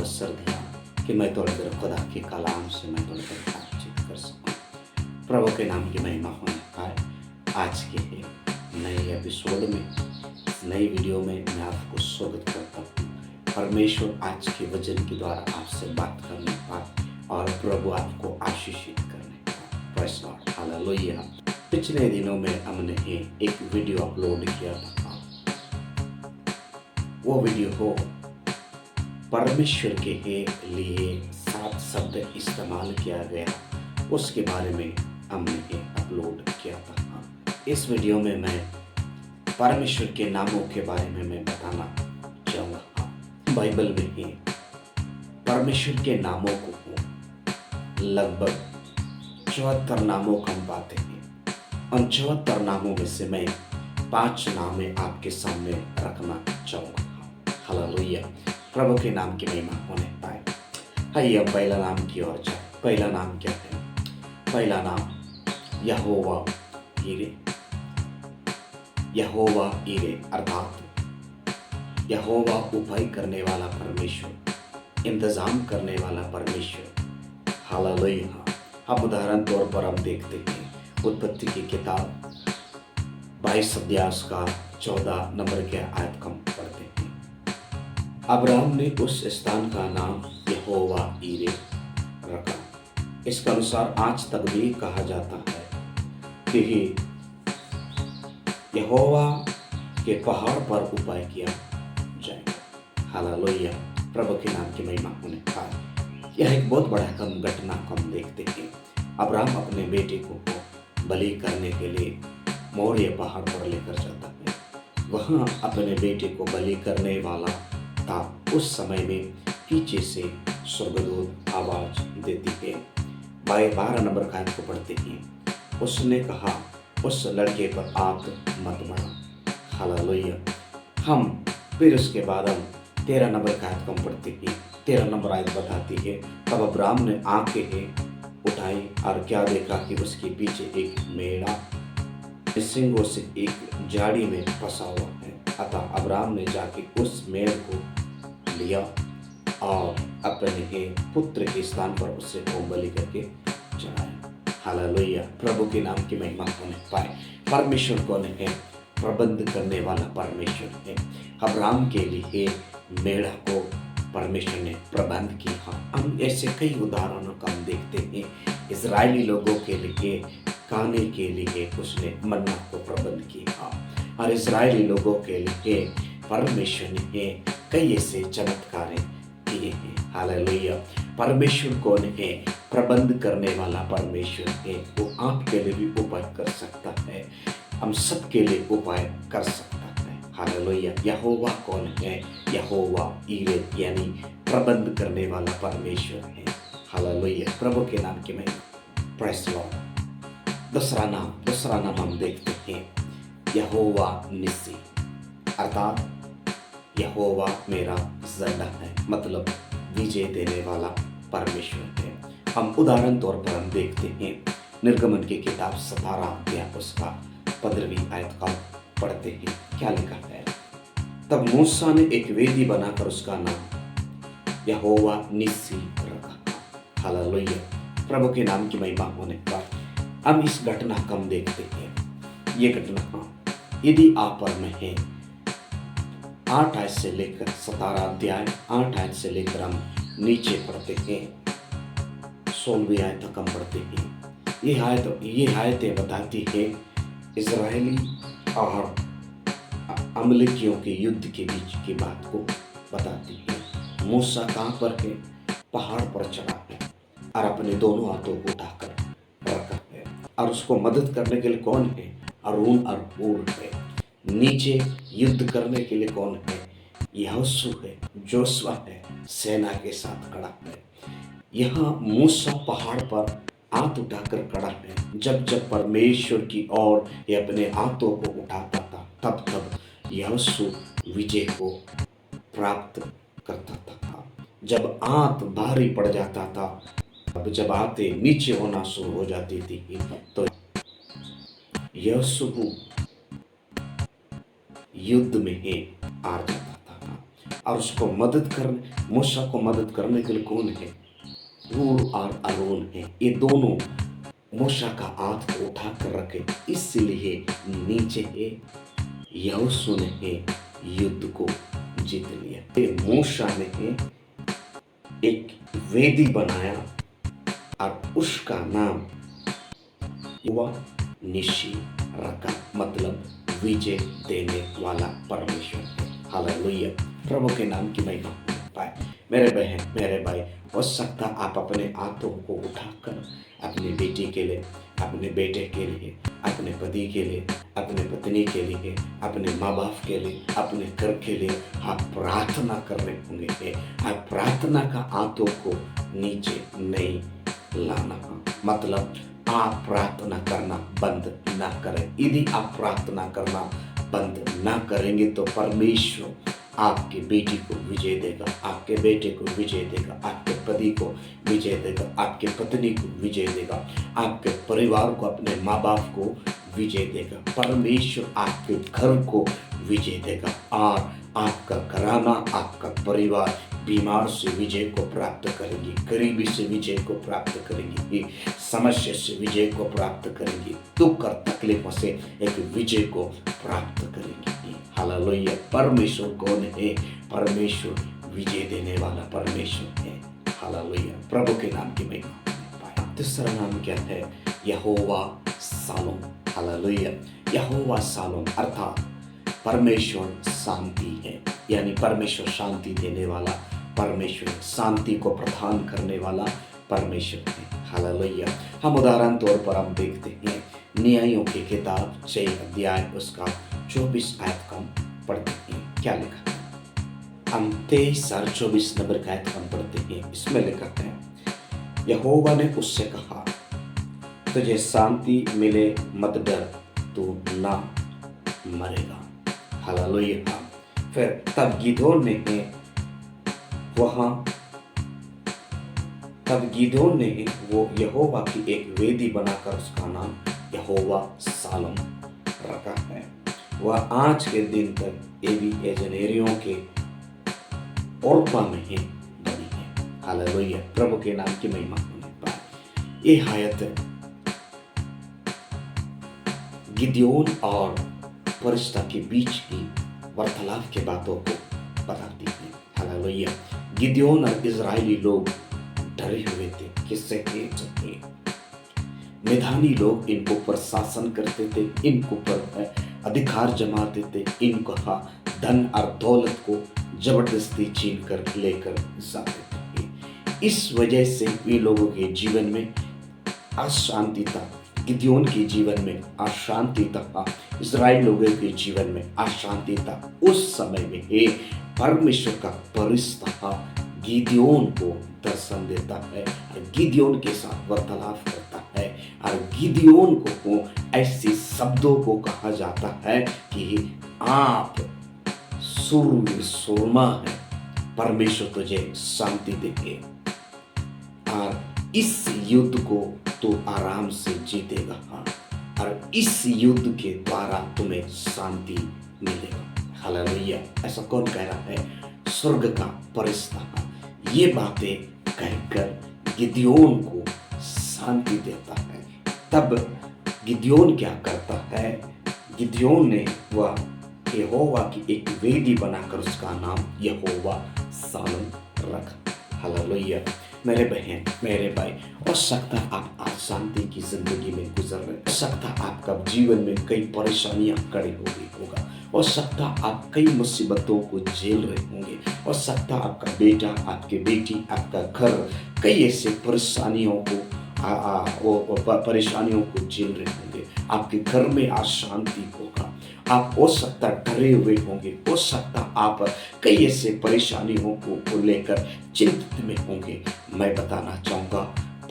अवसर दिया कि मैं थोड़ी देर खुदा के कलाम से मैं थोड़ी देर बातचीत कर सकूं। प्रभु के नाम की महिमा होने पाए। आज के नए एपिसोड में, नई वीडियो में मैं आपको स्वागत करता हूँ। परमेश्वर आज के वचन के द्वारा आपसे बात करने पाए और प्रभु आपको आशीषित करने पाए। Praise God, hallelujah. पिछले दिनों में हमने एक वीडियो अपलोड किया था। वो वीडियो हो परमेश्वर के लिए 7 शब्द इस्तेमाल किया गया, उसके बारे में हमने अपलोड किया था। इस वीडियो में मैं परमेश्वर के नामों के बारे में मैं बताना चाहूँगा। बाइबल में परमेश्वर के नामों को लगभग 74 नामों को हम पाते हैं। उन 74 नामों में से मैं 5 नाम आपके सामने रखना चाहूँगा। हालेलुया, प्रभु के नाम की महिमा होने पाए। आइए अब पहला नाम की ओर जाए। पहला नाम क्या है? पहला नाम यहोवा ईरे। यहोवा ईरे अर्थात यहोवा उपाय करने वाला परमेश्वर, इंतजाम करने वाला परमेश्वर। हालेलुया। अब उदाहरण तौर पर हम देखते हैं उत्पत्ति की किताब 22 अध्याय का 14 नंबर के आयत को हम पढ़ते हैं। अब्राहम ने उस स्थान का नाम यहोवा ईरे रखा। इसके अनुसार आज तक भी कहा जाता है कि यहोवा के पहाड़ पर उपाय किया जाएगा। हालेलुया, प्रभु के नाम की महिमा होने पाए। यह एक बहुत बड़ा घटना को हम देखते हैं। अब्राहम अपने बेटे को बलि करने के लिए मोरिया पहाड़ पर लेकर जाता है। वहाँ अपने बेटे को बलि करने वाला था। उस समय में पीछे से स्वर्गदूत आवाज देती है। 12 नंबर का आयत को पढ़ते हैं। उसने कहा, उस लड़के पर आग मत बढ़ा। हालेलुया। हम फिर उसके बाद हम 13 नंबर का आयत को पढ़ते हैं। 13 नंबर आयत बताती है, तब अब्राहम ने आंखें उठाई और क्या देखा कि उसके पीछे एक मेढ़ा सिंगों से एक झाड़ी में फंसा हुआ है। अतः अब्राहम ने जाके उस मेढ़ को लिया और अपने पुत्र के स्थान पर उसे बलि करके चढ़ाया। हालेलुया, प्रभु के नाम की महिमा होने पाए। परमेश्वर कौन है? प्रबंध करने वाला परमेश्वर है। अब्राहम के लिए मेढ़ा को परमेश्वर ने प्रबंध किया। हम ऐसे कई उदाहरणों का हम देखते हैं। इजरायली लोगों के लिए खाने के लिए उसने मन्ना को प्रबंध किया और इजरायली लोगों के लिए परमेश्वर ने कई ऐसे चमत्कार किए हैं। हालेलुया, परमेश्वर कौन है? प्रबंध करने वाला परमेश्वर है। वो आपके लिए भी उपाय कर सकता है, हम सबके लिए उपाय कर सकता है। हालेलुया। यहोवा कौन है? यहोवा ईरे यानी प्रबंध करने वाला परमेश्वर है। हालेलुया, प्रभु के नाम की महिमा। Praise Lord. दूसरा नाम हम देखते हैं यहोवा निस्सी अर्थात यहोवा मेरा झंडा है, मतलब विजय देने वाला परमेश्वर है। हम उदाहरण तौर पर हम देखते हैं निर्गमन की किताब 17 अध्याय उसका 15वीं आयत का पढ़ते हैं। क्या लिखा है? तब मूसा ने एक वेदी बनाकर उसका नाम यहोवा निस्सी रखा। हालेलुया, प्रभु के नाम की महिमा होने पर हम इस घटना को हम देखते हैं। ये घटना यदि आप पर में है 8 आयत से लेकर 17 अध्याय 8 आयत से लेकर हम नीचे पढ़ते हैं 16वीं आयत तक हम पढ़ते हैं। ये आयतें बताती है इजरायली और अमलेकियों के युद्ध के बीच की बात को बताती है। मूसा कहाँ पर है? पहाड़ पर चढ़ा है और अपने दोनों हाथों को उठाकर रखा है और उसको मदद करने के लिए कौन है? अरून और हूर है। नीचे युद्ध करने के लिए कौन है? यहोशू है, जोशुआ है, सेना के साथ खड़ा है। यहाँ मूसा पहाड़ पर हाथ उठाकर खड़ा है। जब जब परमेश्वर की ओर ये अपने हाथों को उठाता था तब तब यहोशू विजय को प्राप्त करता था। जब हाथ भारी पड़ जाता था, जब हाथें नीचे होना शुरू हो जाती थी तो यहोशू युद्ध में हार जाता था और उसको मदद करने, मूसा को मदद करने के लिए कौन है? हूर और आरोन है। ये दोनों मूसा का हाथ को उठा कर रखे, इसलिए नीचे है यहोशू ने है युद्ध को जीत लिया। मूसा ने है एक वेदी बनाया और उसका नाम युवा निशी रखा, मतलब विजय देने वाला परमेश्वर। हालेलुया, प्रभु के नाम की महिमा पाए। मेरे बहन, मेरे भाई, हो सकता आप अपने हाथों को उठाकर अपनी बेटी के लिए, अपने बेटे के लिए, अपने पति के लिए, अपने पत्नी के लिए, अपने माँ बाप के लिए, अपने घर के लिए आप प्रार्थना कर रहे होंगे। आप प्रार्थना का हाथों को नीचे नहीं लाना, मतलब आप प्रार्थना करना बंद ना करें। यदि आप प्रार्थना करना बंद ना करेंगे तो परमेश्वर आपकी बेटी को विजय देगा, आपके बेटे को विजय देगा, आपके पति को विजय देगा, आपके पत्नी को विजय देगा, आपके परिवार को, अपने माँ बाप को विजय देगा। परमेश्वर आपके घर को विजय देगा और आपका घराना, आपका परिवार बीमार से विजय को प्राप्त करेंगी, गरीबी से विजय को प्राप्त करेंगी, समस्या से विजय को प्राप्त करेंगी, दुख और तकलीफों से एक विजय को प्राप्त करेंगी। हालेलुया, परमेश्वर कौन है? परमेश्वर विजय देने वाला परमेश्वर है। हालेलुया, प्रभु के नाम की महिमा। दूसरा नाम क्या है? यहोवा शालोम। हालेलुया, यहोवा शालोम अर्थात परमेश्वर शांति है, यानी परमेश्वर शांति देने वाला परमेश्वर, शांति को प्रदान करने वाला परमेश्वर है। हालेलुया, हम उदाहरण तौर पर हम देखते हैं न्यायों की किताब 6 अध्याय उसका 24 आयत का हम पढ़ते हैं। क्या लिखा है? हम 23 और 24 नंबर का आयत हम पढ़ते हैं। इसमें लिखा है, यहोवा ने उससे कहा, तुझे शांति मिले, मत डर, तू ना मरेगा। हालेलुया। फिर तब गिदोन ने वो यहोवा की एक वेदी बनाकर उसका नाम यहोवा शालोम रखा है। वह आज के दिन तक एबीएजनेरियों के ओर्पा में ही बनी है। हालेलुया, प्रभु के नाम की महिमा होने पाए। ये आयत गिदोन और फरिश्ता के बीच की वार्तालाप के बातों को बताती है। हालेलुया, गिदोन और इजरायली लोग डरे हुए थे। किससे? मैदानी लोग इनको ऊपर शासन करते थे, इनको ऊपर अधिकार जमाते थे, इनको धन और दौलत को जबरदस्ती छीन कर लेकर जाते थे। इस वजह से वे लोगों के जीवन में अशांति था। गिदोन के जीवन में अशांति था, इजराइल लोगों के जीवन में अशांति था। उस समय में हे परमेश्वर का फरिश्ता गिदोन को दर्शन देता है और गिदोन के साथ वार्तालाप करता है और गिदोन को ऐसे शब्दों को कहा जाता है कि आप सूर्य सुरमा है, परमेश्वर तुझे शांति देंगे और इस युद्ध को तू आराम से जीतेगा और इस युद्ध के द्वारा तुम्हें शांति मिलेगा। हालेलुया, ऐसा कौन कह रहा है? स्वर्ग का फरिश्ता ये बातें कहकर गिदोन को शांति देता है। तब गिदोन क्या करता है? गिदोन ने वह यहोवा की एक वेदी बनाकर उसका नाम यहोवा शालोम रखा। हालेलुया, मेरे बहन, मेरे भाई, हो सकता आप आज शांति की जिंदगी में गुजर रहे, हो सकता आपका जीवन में कई परेशानियां खड़ी होगा, हो सकता आप कई मुसीबतों को झेल रहे होंगे, हो सकता आपका बेटा, आपकी बेटी, आपका घर कई ऐसे परेशानियों को झेल रहे होंगे। आपके घर में अशांति होगा, आप हो सकता डरे हुए होंगे, हो सकता आप कई ऐसे परेशानियों को लेकर चिंतित में होंगे। मैं बताना चाहूँगा,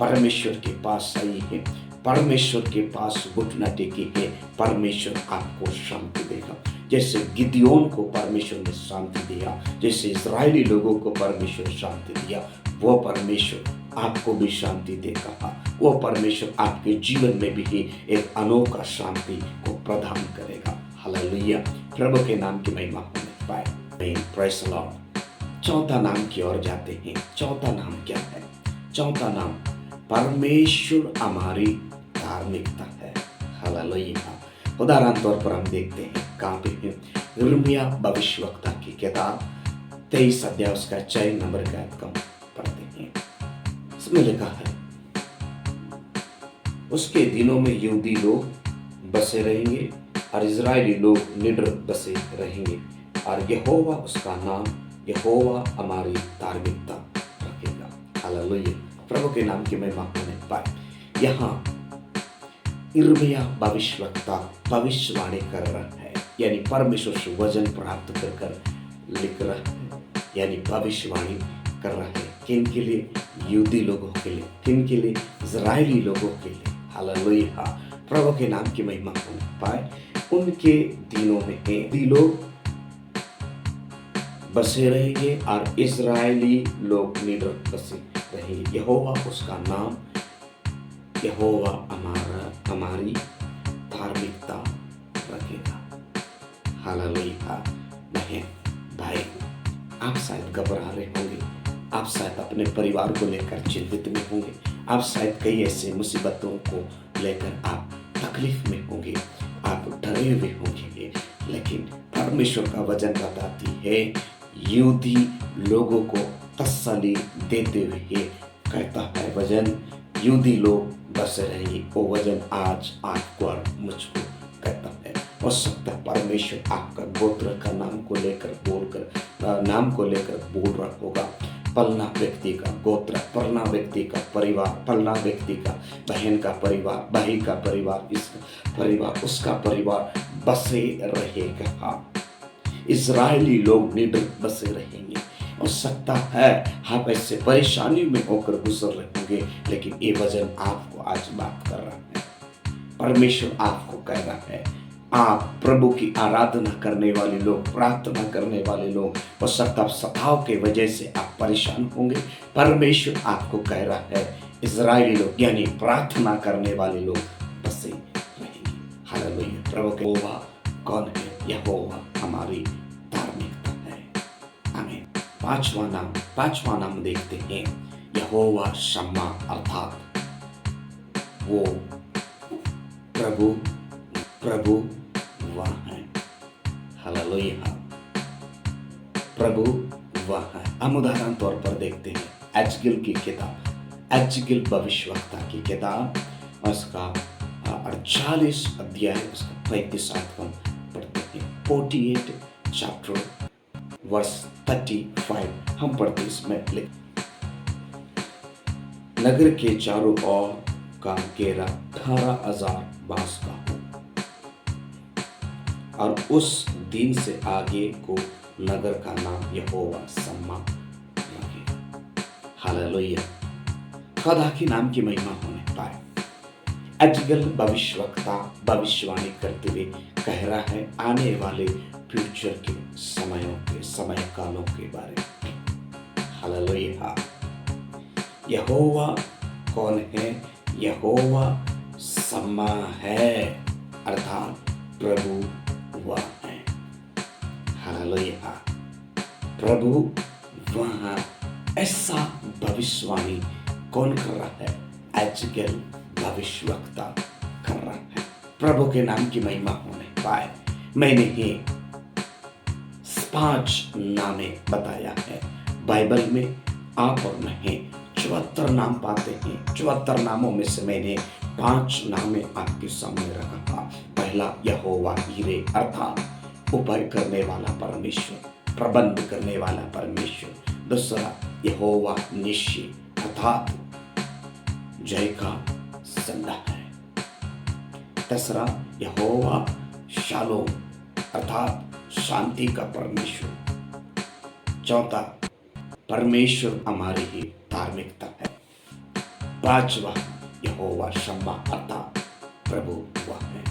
परमेश्वर के पास सही है, परमेश्वर के पास घुटना टेके है, परमेश्वर आपको शांति देगा। जैसे गिदोन को परमेश्वर ने शांति दिया, जैसे इजरायली लोगों को परमेश्वर शांति दिया, वो परमेश्वर आपको भी शांति देगा। वो परमेश्वर आपके जीवन में भी एक अनोखा शांति को प्रदान करेगा। हालेलुया, प्रभु के नाम की महिमा होने पाए। Praise the Lord. चौथा नाम की ओर जाते हैं। चौथा नाम क्या है? चौथा नाम परमेश्वर हमारी धार्मिकता है। हालेलुया। उदाहरण तौर पर हम देखते हैं कहाँ पे है? यिर्मयाह भविष्यवक्ता की किताब 23 अध्याय उसका 6 नंबर का आयत पढ़ते हैं। इसमें लिखा है, उसके दिनों में यहूदी लोग बसे रहेंगे और इजरायली लोग निडर बसे रहेंगे, और यहोवा उसका नाम, यहोवा हमारी धार्मिकता रखेगा। हालेलुया। प्रभु के नाम की महिमा होने पाए। यहाँ यिर्मयाह भविष्यवक्ता भविष्यवाणी कर रहा है, यानी परमेश्वर से वचन प्राप्त कर लिख रहा है, यानी भविष्यवाणी कर रहा है। किन के लिए? यहूदी लोगों के लिए। किन के लिए? इजरायली लोगों के लिए। हालेलुया। प्रभु के नाम की महिमा होने पाए। उनके दिनों में यहूदी लोग बसे रहेंगे और इजरायली लोग निडर बसे रहेंगे। यहोवा उसका नाम, यहोवा हमारी धार्मिकता रखेगा। हालेलुया। बहन भाई, आप शायद घबरा रहे होंगे, आप शायद अपने परिवार को लेकर चिंतित में होंगे, आप शायद कई ऐसे मुसीबतों को लेकर आप तकलीफ में होंगे, आप डरे हुए होंगे, लेकिन परमेश्वर का वचन बताती है, यहूदी लोगों को तसल्ली देते हुए कहता है वचन, यहूदी लोग बसे रहेंगे। वो वचन आज आपको और मुझको कहता है। हो सकता है परमेश्वर आपका गोत्र का नाम को लेकर बोल रहा होगा। पलना व्यक्ति का गोत्र, पलना व्यक्ति का परिवार, पलना व्यक्ति का बहन का परिवार, भाई का परिवार, इसका परिवार, उसका परिवार बसे रहेगा। इजरायली लोग निडर बसे रहेंगे। हो सकता है आप ऐसे परेशानी में होकर गुजर रहे होंगे, लेकिन ये वचन आपको आज बात कर रहा है। परमेश्वर आपको कह रहा है, आप प्रभु की आराधना करने वाले लोग, प्रार्थना करने वाले लोग, हो सकता है सताव के वजह से आप परेशान होंगे। परमेश्वर आपको कह रहा है, इजरायली लोग यानी प्रार्थना करने वाले लोग बसे रहेंगे। हालेलुया। प्रभु के यहोवा कौन है? यहोवा हमारी धार्मिकता है। आमीन। पांचवा नाम देखते हैं, यहोवा शम्मा, अर्थात वो प्रभु वह है। हालेलुया। प्रभु वह है। हम उदाहरण तौर पर देखते हैं एजकिल की किताब, एजकिल भविष्यवक्ता की किताब, उसका 48 अध्याय उसका 35 आयत हम पढ़ते हैं। 48 चैप्टर वर्स 35 हम पढ़ते इसमें लिख, नगर के चारों ओर का घेरा 18,000 बांस का हो, और उस दिन से आगे को नगर का नाम यहोवा शम्मा रखेगा। हालेलुया। खुदा के नाम की महिमा होने पाए। एजकिल भविष्यवक्ता भविष्यवाणी करते हुए कह रहा है आने वाले फ्यूचर के समय कालों के बारे में। हालेलुया। यहोवा कौन है? यहोवा शम्मा है, अर्थात प्रभु वह है। हालेलुया। प्रभु वह, ऐसा भविष्यवाणी कौन कर रहा है? एजकिल भविष्यवक्ता कर रहा है। प्रभु के नाम की महिमा होने पाए। मैंने ही 5 नामे बताया है। बाइबल में आप और मैं 74 नाम पाते हैं। 74 नामों में से मैंने 5 नामे आपके सामने रखा। पहला यहोवा हीरे, अर्थात उपाय करने वाला परमेश्वर, प्रबंध करने वाला परमेश्वर। दूसरा यहोवा निश्चय, अर्थात जय का संदा है। तीसरा यहोवा शालोम, अर्थात शांति का परमेश्वर। चौथा परमेश्वर हमारी ही धार्मिकता है। पांचवा यहोवा शम्मा, अर्थात प्रभु वह है।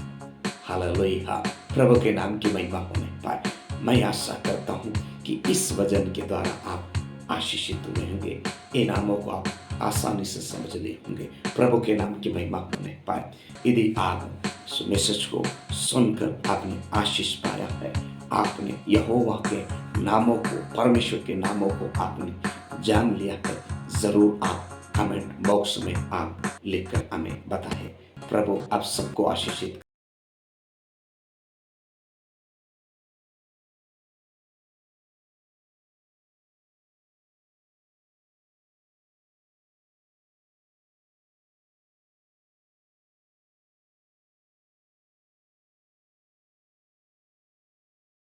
हालेलुया। प्रभु के नाम की महिमा होने पाए। मैं आशा करता हूँ कि इस वचन के द्वारा आप आशीषित हुए होंगे। इन नामों को आप आसानी से समझ लिए होंगे। प्रभु के नाम की महिमा होने पाए। यदि आप इस मैसेज को सुनकर आपने आशीष पाया है, आपने यहोवा के नामों को, परमेश्वर के नामों को आपने जान लिया है, ज़रूर आप कमेंट बॉक्स में आप लिखकर हमें बताएं। प्रभु आप सबको आशीषित